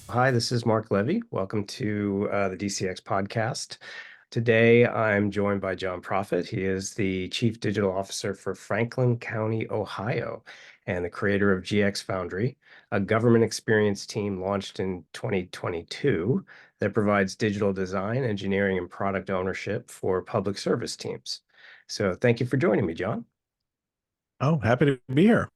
Hi, this is Mark Levy. Welcome to the DCX podcast. Today, I'm joined by John Proffitt. He is the Chief Digital Officer for Franklin County, Ohio, and the creator of GX Foundry, a government experience team launched in 2022 that provides digital design, engineering, and product ownership for public service teams. So thank you for joining me, John. Oh, happy to be here.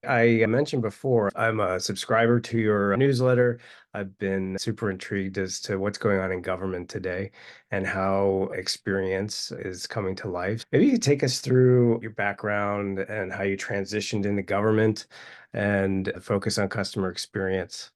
I mentioned before, I'm a subscriber to your newsletter. I've been super intrigued as to what's going on in government today and how experience is coming to life. Maybe you could take us through your background and how you transitioned into government and focus on customer experience.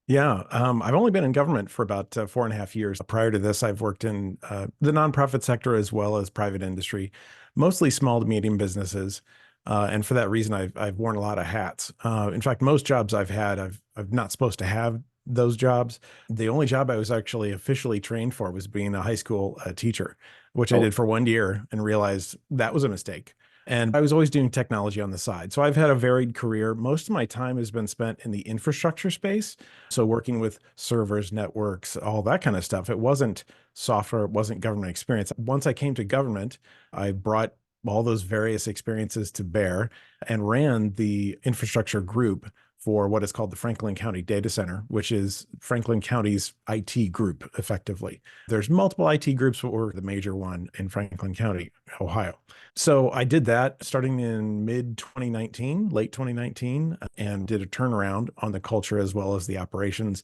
Yeah, I've only been in government for about 4.5 years. Prior to this, I've worked in the nonprofit sector as well as private industry, mostly small to medium businesses. And for that reason, I've worn a lot of hats. In fact, most jobs I've had, I've not supposed to have those jobs. The only job I was actually officially trained for was being a high school teacher, which I Oh, did for 1 year and realized that was a mistake. And I was always doing technology on the side. So I've had a varied career. Most of my time has been spent in the infrastructure space. So working with servers, networks, all that kind of stuff. It wasn't software, it wasn't government experience. Once I came to government, I brought all those various experiences to bear and ran the infrastructure group for what is called the Franklin County Data Center, which is Franklin County's IT group, effectively. There's multiple IT groups, but we're the major one in Franklin County, Ohio. So I did that starting in mid 2019, late 2019, and did a turnaround on the culture as well as the operations.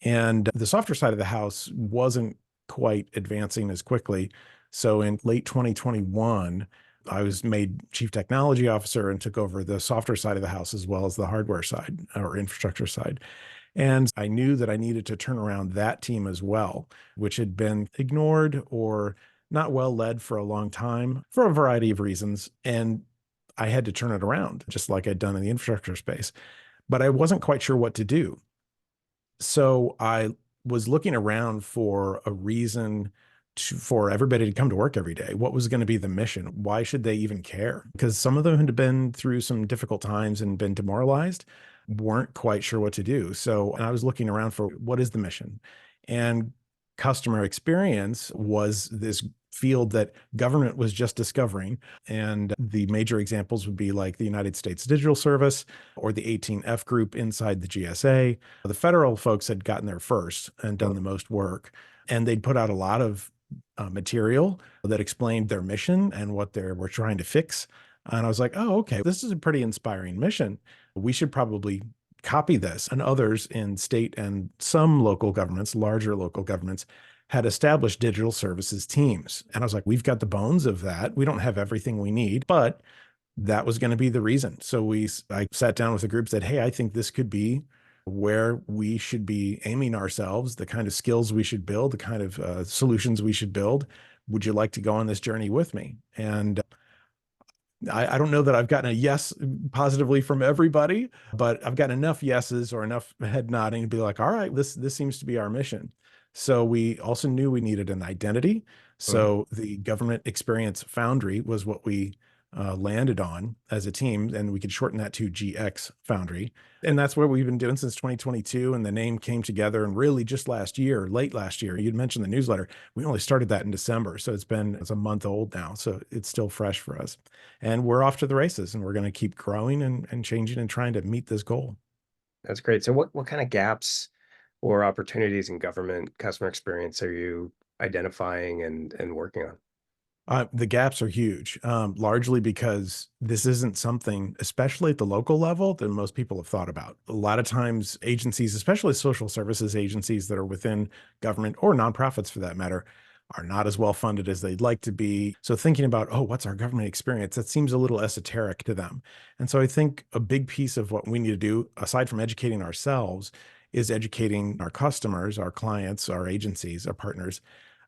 And the software side of the house wasn't quite advancing as quickly. So in late 2021, I was made chief technology officer and took over the software side of the house as well as the hardware side or infrastructure side. And I knew that I needed to turn around that team as well, which had been ignored or not well led for a long time for a variety of reasons. And I had to turn it around, just like I'd done in the infrastructure space. But I wasn't quite sure what to do. So I was looking around for a reason for everybody to come to work every day. What was going to be the mission? Why should they even care? Because some of them had been through some difficult times and been demoralized, weren't quite sure what to do. So, and I was looking around for what is the mission? And customer experience was this field that government was just discovering. And the major examples would be like the United States Digital Service or the 18F group inside the GSA. The federal folks had gotten there first and done the most work. And they'd put out a lot of material that explained their mission and what they were trying to fix. And I was like, oh, okay, this is a pretty inspiring mission. We should probably copy this. And others in state and some local governments, larger local governments, had established digital services teams. And I was like, we've got the bones of that. We don't have everything we need, but that was going to be the reason. So I sat down with the group, said, hey, I think this could be where we should be aiming ourselves, the kind of skills we should build, the kind of solutions we should build. Would you like to go on this journey with me? And I don't know that I've gotten a yes positively from everybody, but I've got enough yeses or enough head nodding to be like, all right, this seems to be our mission. So we also knew we needed an identity. mhm. So the Government Experience Foundry was what we landed on as a team, and we could shorten that to GX Foundry. And that's what we've been doing since 2022. And the name came together, and really just last year, late last year, you'd mentioned the newsletter. We only started that in December. So it's a month old now. So it's still fresh for us. And we're off to the races, and we're going to keep growing and changing and trying to meet this goal. That's great. So what kind of gaps or opportunities in government customer experience are you identifying and working on? The gaps are huge, largely because this isn't something, especially at the local level, that most people have thought about. A lot of times, agencies, especially social services agencies that are within government or nonprofits for that matter, are not as well funded as they'd like to be. So thinking about, oh, what's our government experience? That seems a little esoteric to them. And so I think a big piece of what we need to do, aside from educating ourselves, is educating our customers, our clients, our agencies, our partners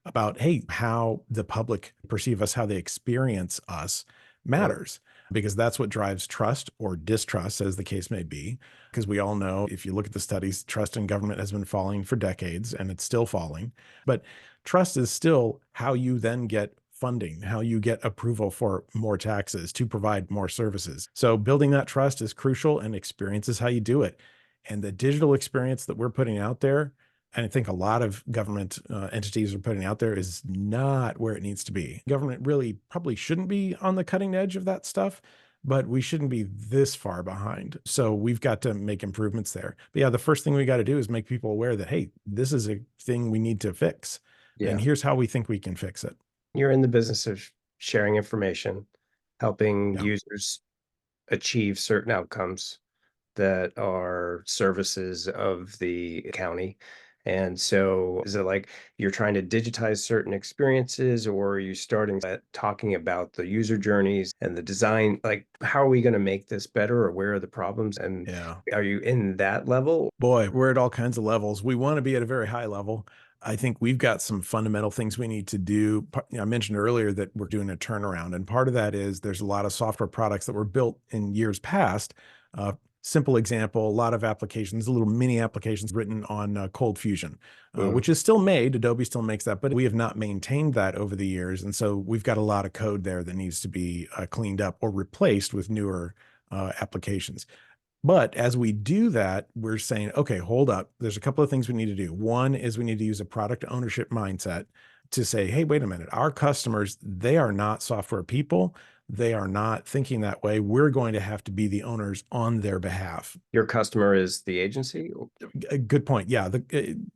about, hey, how the public perceive us, how they experience us Right. matters, because that's what drives trust or distrust, as the case may be. Because we all know, if you look at the studies, trust in government has been falling for decades and it's still falling. But trust is still how you then get funding, how you get approval for more taxes to provide more services. So building that trust is crucial, and experience is how you do it. And the digital experience that we're putting out there, and I think a lot of government entities are putting out there, is not where it needs to be. Government really probably shouldn't be on the cutting edge of that stuff, but we shouldn't be this far behind. So we've got to make improvements there. But yeah, the first thing we got to do is make people aware that, hey, this is a thing we need to fix. And Yeah. here's how we think we can fix it. You're in the business of sharing information, helping Yeah. users achieve certain outcomes that are services of the county. And so is it like you're trying to digitize certain experiences, or are you starting at talking about the user journeys and the design? Like, how are we going to make this better, or where are the problems? And Yeah. are you in that level? Boy, we're at all kinds of levels. We want to be at a very high level. I think we've got some fundamental things we need to do. I mentioned earlier that we're doing a turnaround, and part of that is there's a lot of software products that were built in years past. Uh, Simple example, a lot of applications, little mini applications written on Cold Fusion, Mm, which is still made. Adobe still makes that, but we have not maintained that over the years. And so we've got a lot of code there that needs to be cleaned up or replaced with newer applications. But as we do that, we're saying, okay, hold up. There's a couple of things we need to do. One is we need to use a product ownership mindset to say, hey, wait a minute, our customers, they are not software people. They are not thinking that way. We're going to have to be the owners on their behalf. your customer is the agency? A good point. Yeah.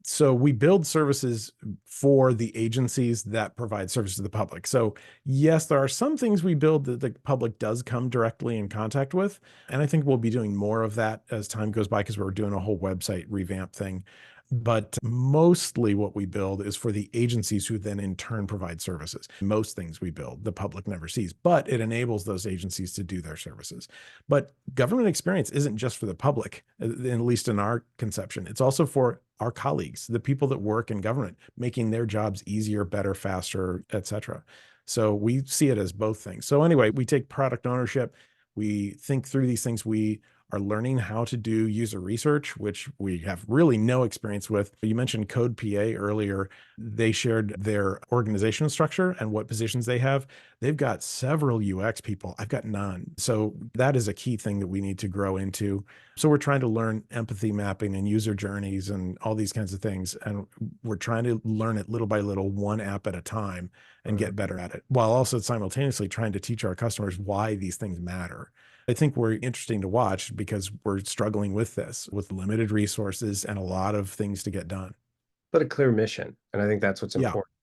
So we build services for the agencies that provide service to the public. So yes, there are some things we build that the public does come directly in contact with. And I think we'll be doing more of that as time goes by because we're doing a whole website revamp thing. But mostly what we build is for the agencies who then in turn provide services. Most things we build, the public never sees, but it enables those agencies to do their services. But government experience isn't just for the public, at least in our conception. It's also for our colleagues, the people that work in government, making their jobs easier, better, faster, et cetera. So we see it as both things. So anyway, we take product ownership. We think through these things. We are learning how to do user research, which we have really no experience with. You mentioned Code PA earlier. They shared their organizational structure and what positions they have. They've got several UX people. I've got none. So that is a key thing that we need to grow into. So we're trying to learn empathy mapping and user journeys and all these kinds of things. And we're trying to learn it little by little, one app at a time, and Mhm. get better at it, while also simultaneously trying to teach our customers why these things matter. I think we're interesting to watch because we're struggling with this with limited resources and a lot of things to get done. But a clear mission. And I think that's what's Yeah. important.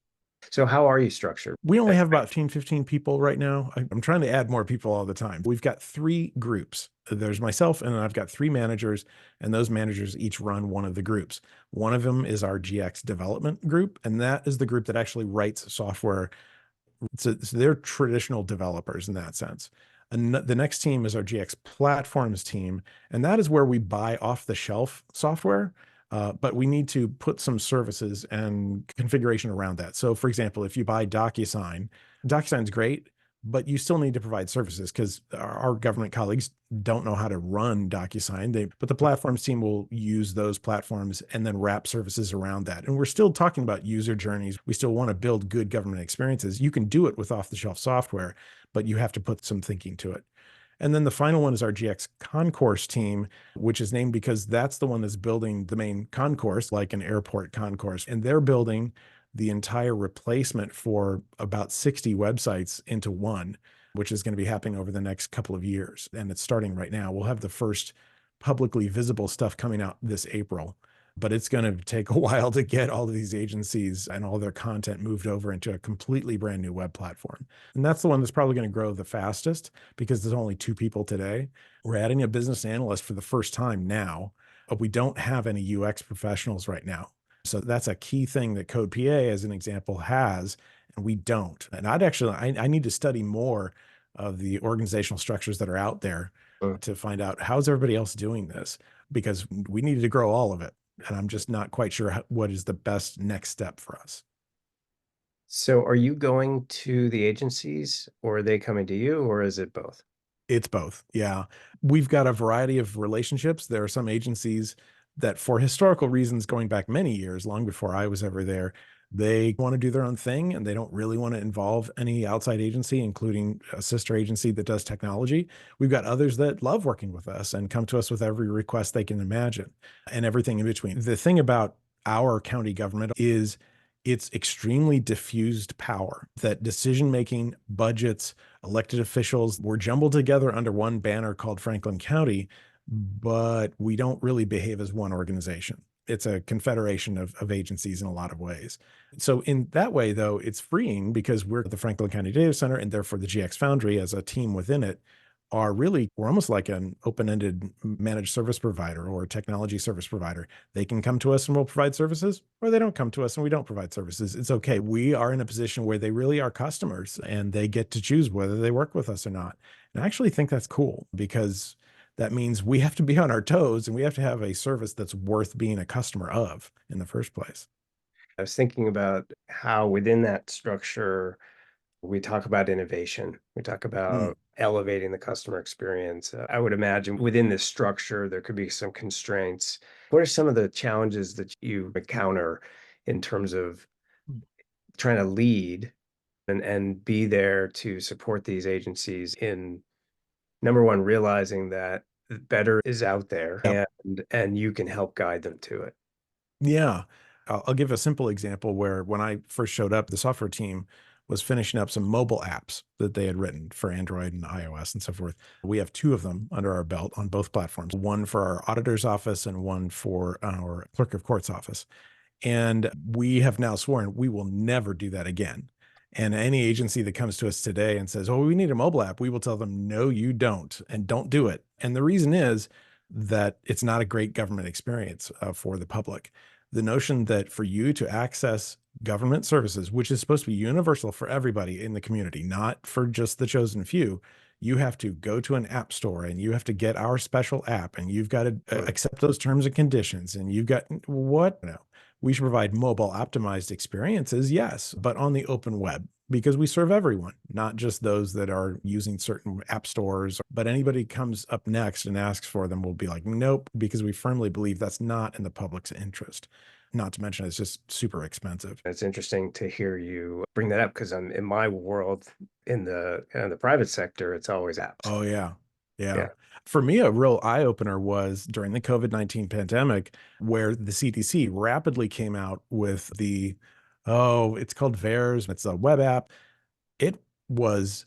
So how are you structured? We only have about 15 people right now. I'm trying to add more people all the time. We've got three groups. There's myself, and then I've got three managers, and those managers each run one of the groups. One of them is our GX development group, and that is the group that actually writes software. So they're traditional developers in that sense. And the next team is our GX platforms team, and that is where we buy off the shelf software. But we need to put some services and configuration around that. So, for example, if you buy DocuSign, DocuSign's great, but you still need to provide services because our government colleagues don't know how to run DocuSign. But the platforms team will use those platforms and then wrap services around that. And we're still talking about user journeys. We still want to build good government experiences. You can do it with off the shelf software, but you have to put some thinking to it. And then the final one is our GX concourse team, which is named because that's the one that's building the main concourse, like an airport concourse. And they're building the entire replacement for about 60 websites into one, which is going to be happening over the next couple of years. And it's starting right now. We'll have the first publicly visible stuff coming out this April, but it's going to take a while to get all of these agencies and all their content moved over into a completely brand new web platform. And that's the one that's probably going to grow the fastest because there's only two people today. We're adding a business analyst for the first time now, but we don't have any UX professionals right now. So that's a key thing that Code PA, as an example, has, and we don't. And I need to study more of the organizational structures that are out there Mm. to find out how's everybody else doing this, because we needed to grow all of it. And I'm just not quite sure what is the best next step for us. So are you going to the agencies, or are they coming to you, or is it both? It's both. Yeah. We've got a variety of relationships. There are some agencies that, for historical reasons, going back many years, long before I was ever there, They want to do their own thing and they don't really want to involve any outside agency, including a sister agency that does technology. We've got others that love working with us and come to us with every request they can imagine and everything in between. The thing about our county government is it's extremely diffused power, that decision making, budgets, elected officials were jumbled together under one banner called Franklin County, but we don't really behave as one organization. It's a confederation of agencies in a lot of ways. So in that way, though, it's freeing because we're the Franklin County Data Center and therefore the GX Foundry as a team within it are really, we're almost like an open-ended managed service provider or technology service provider. They can come to us and we'll provide services, or they don't come to us and we don't provide services. It's okay. We are in a position where they really are customers and they get to choose whether they work with us or not. And I actually think that's cool because that means we have to be on our toes and we have to have a service that's worth being a customer of in the first place. I was thinking about how within that structure, we talk about innovation. We talk Mm, about elevating the customer experience. I would imagine within this structure, there could be some constraints. What are some of the challenges that you encounter in terms of trying to lead and be there to support these agencies in number one, realizing that better is out there yep. and you can help guide them to it. Yeah. I'll give a simple example where when I first showed up, the software team was finishing up some mobile apps that they had written for Android and iOS and so forth. We have two of them under our belt on both platforms, one for our auditor's office and one for our clerk of court's office. And we have now sworn we will never do that again. And any agency that comes to us today and says, "Oh, we need a mobile app," we will tell them, "No, you don't, and don't do it." And the reason is that it's not a great government experience for the public. The notion that for you to access government services, which is supposed to be universal for everybody in the community, not for just the chosen few, you have to go to an app store and you have to get our special app and you've got to Mm. accept those terms and conditions and you've got what? No, we should provide mobile optimized experiences, yes, but on the open web because we serve everyone, not just those that are using certain app stores. But anybody comes up next and asks for them, we'll be like, nope, because we firmly believe that's not in the public's interest. Not to mention, it's just super expensive. It's interesting to hear you bring that up because I'm in my world in the private sector, it's always apps. Oh, yeah. Yeah. Yeah. For me, a real eye opener was during the COVID-19 pandemic, where the CDC rapidly came out with it's called VAERS. It's a web app. It was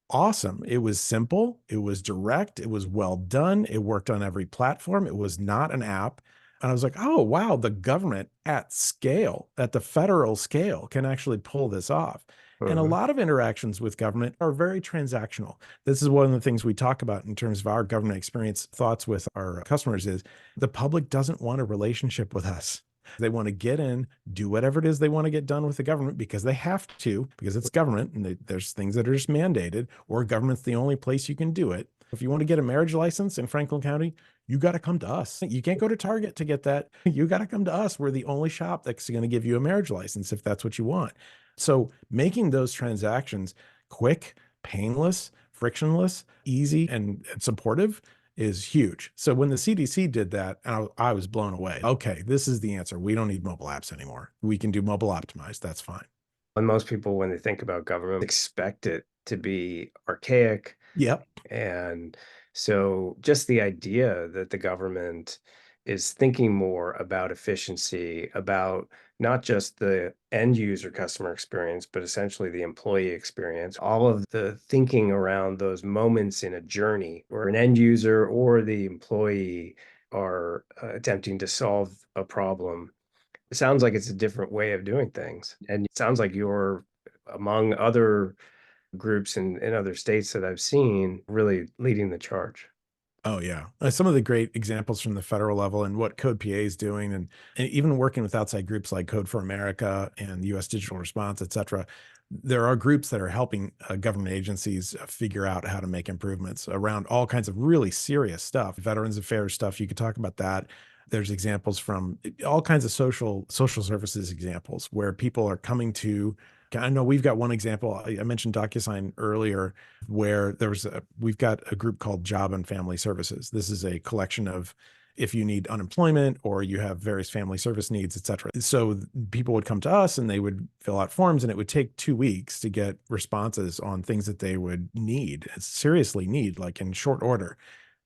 awesome. It was simple, it was direct, it was well done, it worked on every platform, it was not an app. And I was like, "Oh, wow, the government at scale, at the federal scale, can actually pull this off." And a Mhm. lot of interactions with government are very transactional. This is one of the things we talk about in terms of our government experience thoughts with our customers is the public doesn't want a relationship with us. They want to get in, do whatever it is they want to get done with the government because they have to, because it's government and there's things that are just mandated, or government's the only place you can do it. If you want to get a marriage license in Franklin County, you got to come to us. You can't go to Target to get that. You got to come to us. We're the only shop that's going to give you a marriage license if that's what you want. So making those transactions quick, painless, frictionless, easy, and supportive is huge. So when the CDC did that, I was blown away. Okay, this is the answer. We don't need mobile apps anymore. We can do mobile optimized. That's fine. And most people, when they think about government, expect it to be archaic. Yep. And so just the idea that the government is thinking more about efficiency, about not just the end user customer experience, but essentially the employee experience, all of the thinking around those moments in a journey where an end user or the employee are attempting to solve a problem. It sounds like it's a different way of doing things. And it sounds like you're among other groups in other states that I've seen really leading the charge. Oh yeah. Some of the great examples from the federal level and what Code PA is doing and even working with outside groups like Code for America and US Digital Response, et cetera. There are groups that are helping government agencies figure out how to make improvements around all kinds of really serious stuff, Veterans Affairs stuff. You could talk about that. There's examples from all kinds of social services examples where people are coming to. I know we've got one example. I mentioned DocuSign earlier where we've got a group called Job and Family Services. This is a collection of if you need unemployment or you have various family service needs, et cetera. So people would come to us and they would fill out forms, and it would take 2 weeks to get responses on things that they would need, seriously need, like in short order.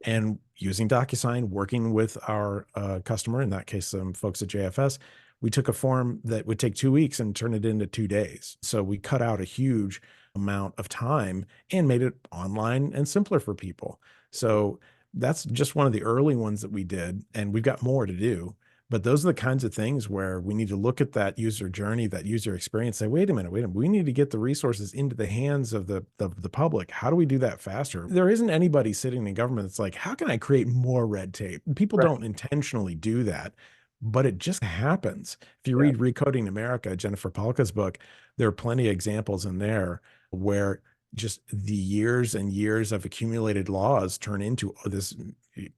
And using DocuSign, working with our customer, in that case, some folks at JFS, we took a form that would take 2 weeks and turn it into 2 days. So we cut out a huge amount of time and made it online and simpler for people. So that's just one of the early ones that we did, and we've got more to do. But those are the kinds of things where we need to look at that user journey, that user experience, say, wait a minute, we need to get the resources into the hands of the public. How do we do that faster? There isn't anybody sitting in government that's like, how can I create more red tape? People Right. don't intentionally do that, but it just happens. If you Yeah. read Recoding America, Jennifer Polka's book, there are plenty of examples in there where just the years and years of accumulated laws turn into this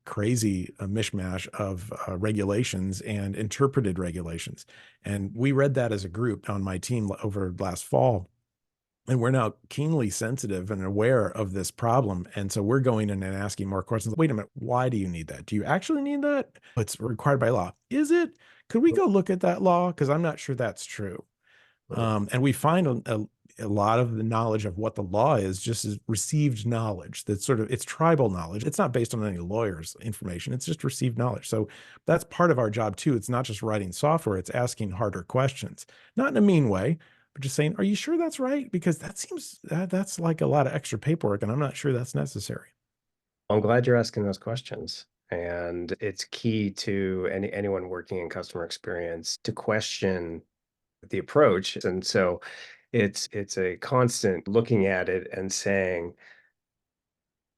crazy mishmash of regulations and interpreted regulations. And we read that as a group on my team over last fall. And we're now keenly sensitive and aware of this problem. And so we're going in and asking more questions. Wait a minute, why do you need that? Do you actually need that? It's required by law. Is it? Could we go look at that law? Because I'm not sure that's true. Mhm. And we find a lot of the knowledge of what the law is just is received knowledge. That's sort of, it's tribal knowledge. It's not based on any lawyer's information. It's just received knowledge. So that's part of our job too. It's not just writing software. It's asking harder questions, not in a mean way, but just saying, are you sure that's right? Because that seems, that's like a lot of extra paperwork, and I'm not sure that's necessary. I'm glad you're asking those questions. And it's key to anyone working in customer experience to question the approach. And so it's a constant looking at it and saying,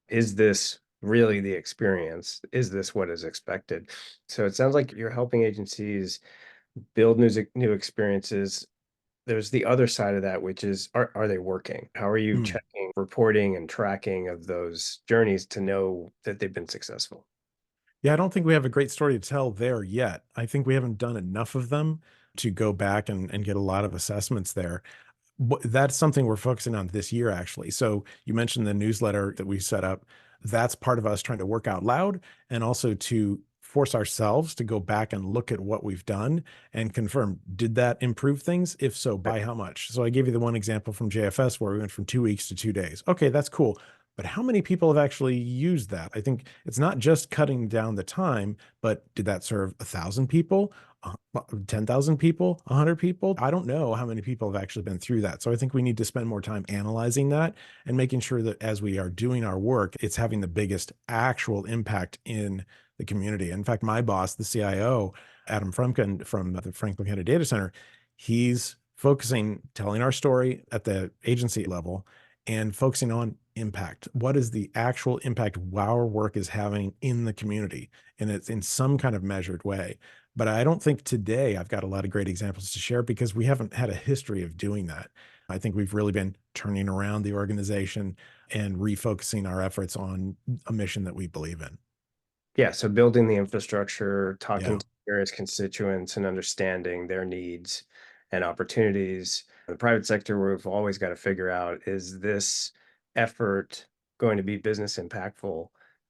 is this really the experience? Is this what is expected? So it sounds like you're helping agencies build new experiences. There's the other side of that, which is, are they working? How are you Mm. checking, reporting, and tracking of those journeys to know that they've been successful? Yeah, I don't think we have a great story to tell there yet. I think we haven't done enough of them to go back and get a lot of assessments there. That's something we're focusing on this year, actually. So you mentioned the newsletter that we set up. That's part of us trying to work out loud and also to force ourselves to go back and look at what we've done and confirm, did that improve things? If so, Right. by how much? So I gave you the one example from JFS where we went from 2 weeks to 2 days. Okay, that's cool. But how many people have actually used that? I think it's not just cutting down the time, but did that serve 1,000 people? 10,000 people, 100 people? I don't know how many people have actually been through that. So I think we need to spend more time analyzing that and making sure that as we are doing our work, it's having the biggest actual impact in the community. In fact, my boss, the CIO, Adam Frumkin from the Franklin County Data Center, he's focusing, telling our story at the agency level and focusing on impact. What is the actual impact our work is having in the community? And it's in some kind of measured way. But I don't think today I've got a lot of great examples to share because we haven't had a history of doing that. I think we've really been turning around the organization and refocusing our efforts on a mission that we believe in. Yeah, so building the infrastructure, talking Yeah. to various constituents and understanding their needs and opportunities. The private sector, we've always got to figure out, is this effort going to be business impactful,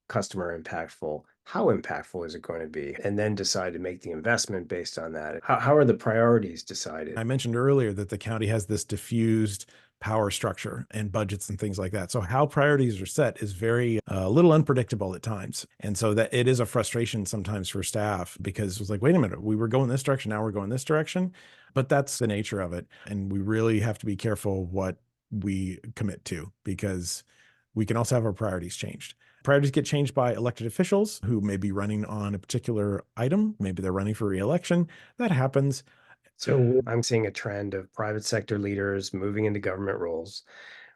customer impactful? How impactful is it going to be? And then decide to make the investment based on that. How are the priorities decided? I mentioned earlier that the county has this diffused power structure and budgets and things like that. So how priorities are set is very a little unpredictable at times. And so that it is a frustration sometimes for staff because it was like, wait a minute, we were going this direction, now we're going this direction. But that's the nature of it. And we really have to be careful what we commit to because we can also have our priorities changed. Priorities get changed by elected officials who may be running on a particular item. Maybe they're running for reelection. That happens. So I'm seeing a trend of private sector leaders moving into government roles.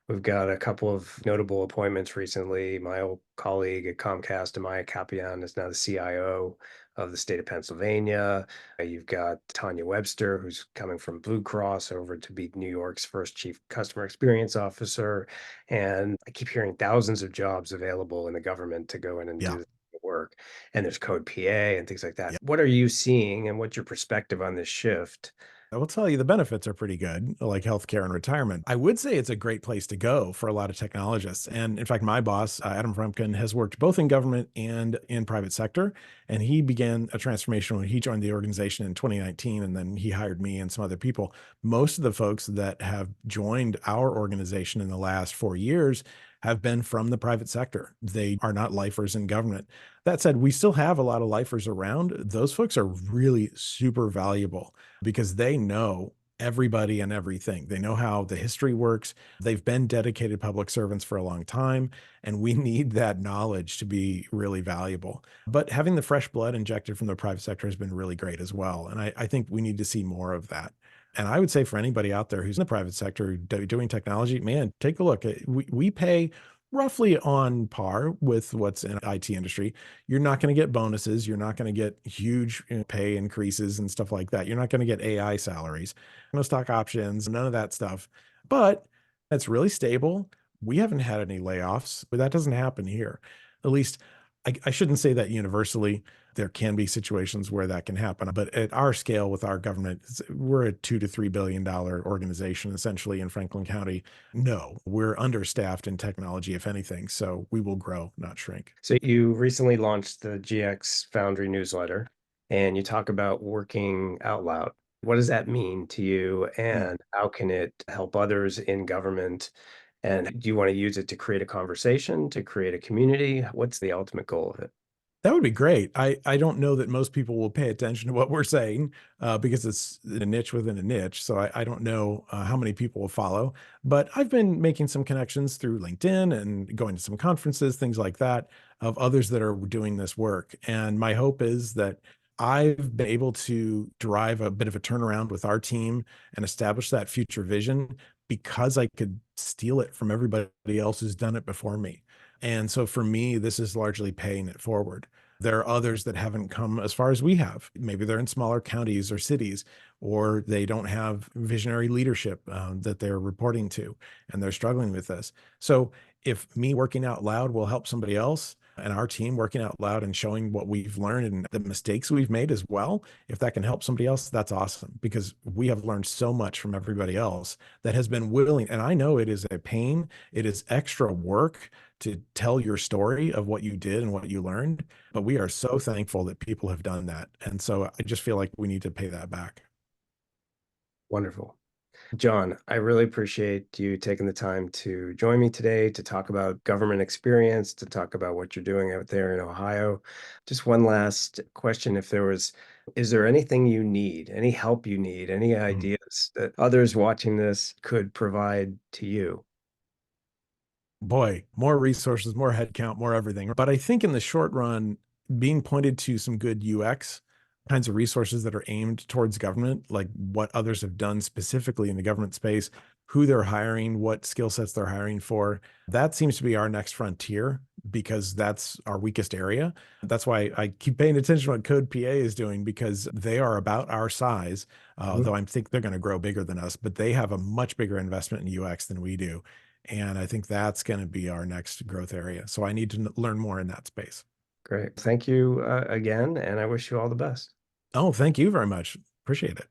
We've got a couple of notable appointments recently. My old colleague at Comcast, Amaya Capian, is now the CIO of the state of Pennsylvania. You've got Tanya Webster, who's coming from Blue Cross over to be New York's first chief customer experience officer. And I keep hearing thousands of jobs available in the government to go in and Yeah. do the work. And there's code PA and things like that. Yeah. What are you seeing and what's your perspective on this shift? I will tell you the benefits are pretty good, like healthcare and retirement. I would say it's a great place to go for a lot of technologists. And in fact, my boss, Adam Frumkin, has worked both in government and in private sector. And he began a transformation when he joined the organization in 2019. And then he hired me and some other people. Most of the folks that have joined our organization in the last 4 years have been from the private sector. They are not lifers in government. That said, we still have a lot of lifers around. Those folks are really super valuable because they know everybody and everything. They know how the history works. They've been dedicated public servants for a long time, and we need that knowledge to be really valuable. But having the fresh blood injected from the private sector has been really great as well. And I think we need to see more of that. And I would say for anybody out there who's in the private sector doing technology, man, take a look. We pay roughly on par with what's in IT industry. You're not going to get bonuses. You're not going to get huge pay increases and stuff like that. You're not going to get AI salaries, no stock options, none of that stuff. But that's really stable. We haven't had any layoffs, but that doesn't happen here. At least I shouldn't say that universally. There can be situations where that can happen, but at our scale with our government, we're a $2 to $3 billion organization essentially in Franklin County. No, we're understaffed in technology, if anything. So we will grow, not shrink. So you recently launched the GX Foundry newsletter, and you talk about working out loud. What does that mean to you, Mm. and how can it help others in government? And do you want to use it to create a conversation, to create a community? What's the ultimate goal of it? That would be great. I don't know that most people will pay attention to what we're saying because it's a niche within a niche. So I don't know how many people will follow. But I've been making some connections through LinkedIn and going to some conferences, things like that, of others that are doing this work. And my hope is that I've been able to drive a bit of a turnaround with our team and establish that future vision because I could steal it from everybody else who's done it before me. And so for me, this is largely paying it forward. There are others that haven't come as far as we have. Maybe they're in smaller counties or cities, or they don't have visionary leadership that they're reporting to, and they're struggling with this. So if me working out loud will help somebody else, and our team working out loud and showing what we've learned and the mistakes we've made as well, if that can help somebody else, that's awesome because we have learned so much from everybody else that has been willing. And I know it is a pain, it is extra work to tell your story of what you did and what you learned. But we are so thankful that people have done that. And so I just feel like we need to pay that back. Wonderful. John, I really appreciate you taking the time to join me today to talk about government experience, to talk about what you're doing out there in Ohio. Just one last question. Is there anything you need, any help you need, any Mhm. ideas that others watching this could provide to you? Boy, more resources, more headcount, more everything. But I think in the short run, being pointed to some good UX kinds of resources that are aimed towards government, like what others have done specifically in the government space, who they're hiring, what skill sets they're hiring for, that seems to be our next frontier because that's our weakest area. That's why I keep paying attention to what Code PA is doing because they are about our size, Mhm. though I think they're going to grow bigger than us, but they have a much bigger investment in UX than we do. And I think that's going to be our next growth area. So I need to learn more in that space. Great. Thank you again, and I wish you all the best. Oh, thank you very much. Appreciate it.